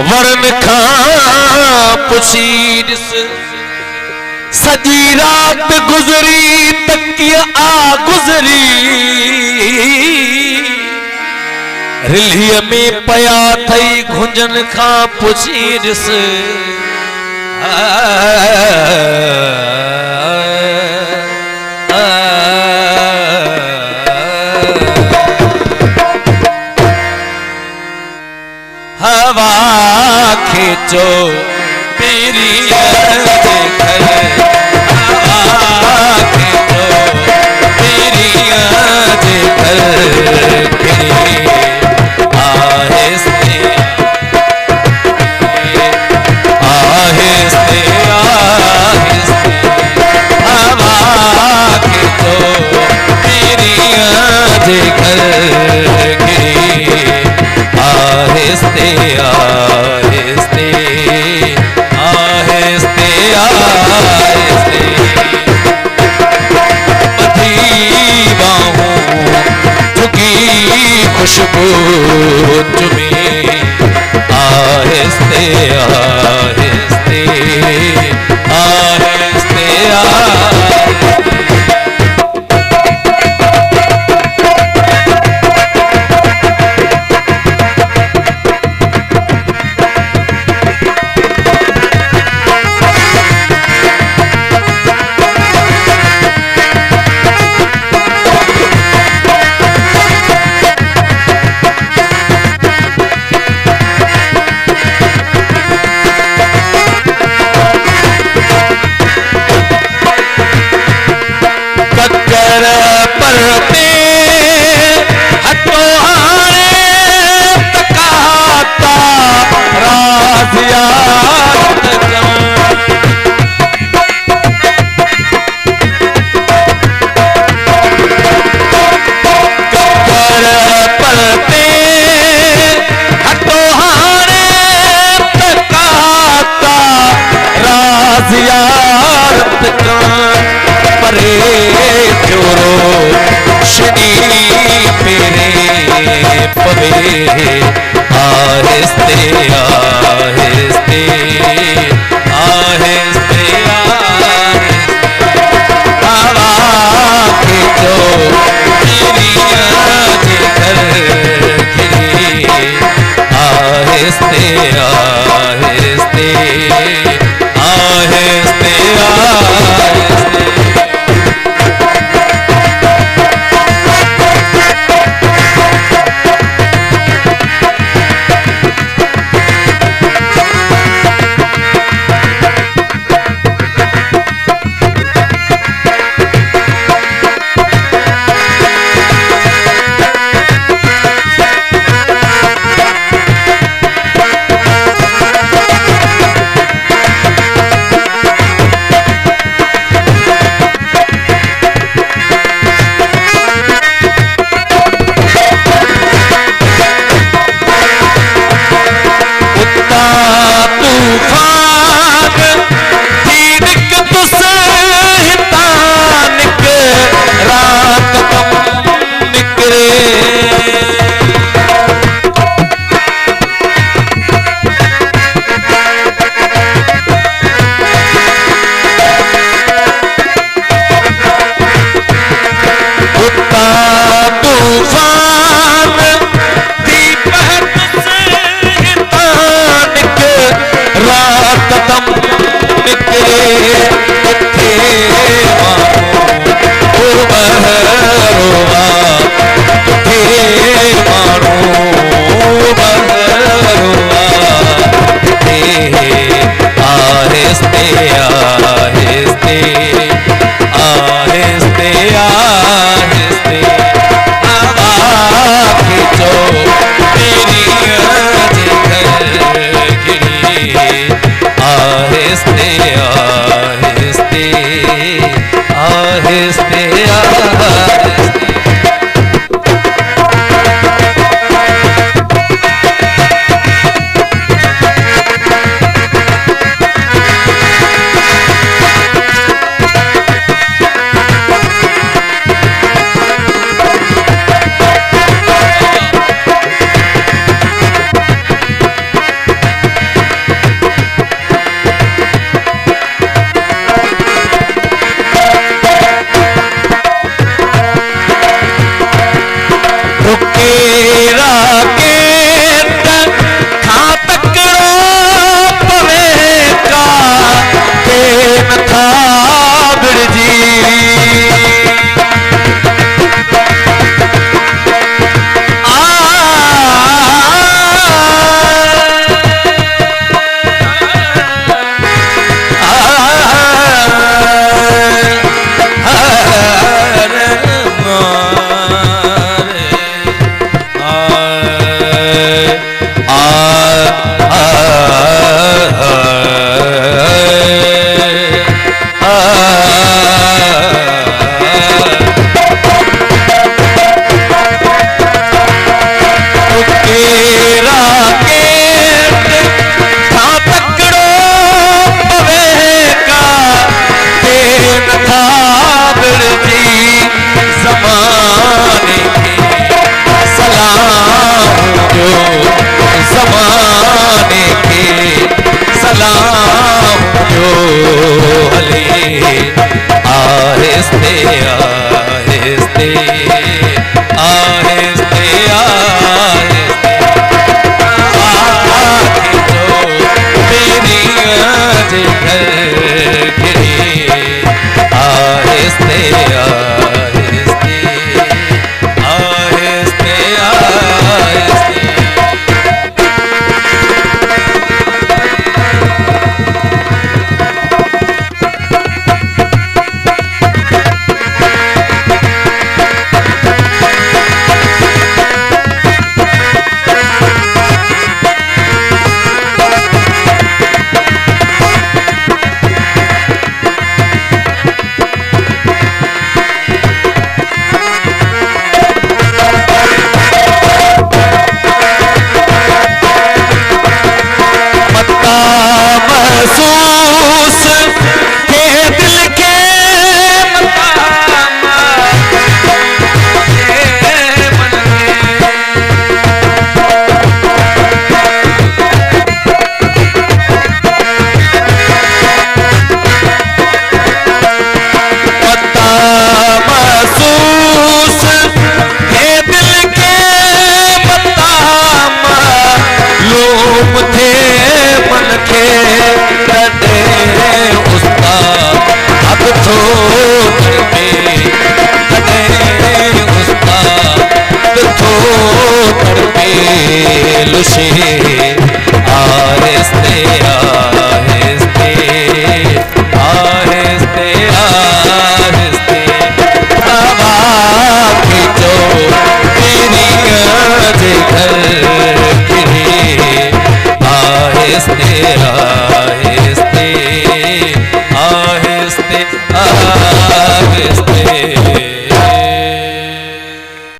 वरन खां पुछी ॾिस सॼी रात गुज़री तकिया आ गुज़री रिलीअ में पया थई घुंजन खां पुछी ॾिस हवा खींचो पेरिया जे घर हवा खींचो पेरिया जे घर आहिस्ते आहिस्ते आहिस्ते हवा खींचो पेरिया जे घर आहिस्ते आहिस्ते आहिस्ते आहिस्ते बधी बाहों झुकी खुशबू तुम्हें आहिस्ते आहिस्ते आहिस्ते आहिस्ते आहिस्ते आहिस्ते हवा खींचो पेरिया जे घर घिरी आहिस्ते आहिस्ते आहिस्ते आहिस्ते कदम निकले किथे मानू बहरोवा किथे मानू बहरोवा आहिस्ते आहिस्ते आहिस्ते आहिस्ते हवा खींचो मेरी जिगर गिरी आहिस्ते आहिस्ते आहिस्ते आहिस्ते आहिस्ते आहिस्ते आहिस्ते आहिस्ते मेरी जिगर गिरी आहिस्ते आहिस्ते आहिस्ते आहिस्ते आहिस्ते आहिस्ते आहिस्ते आहिस्ते हवा खींचो मेरी जिगर गिरी आहिस्ते आहिस्ते आहिस्ते आहिस्ते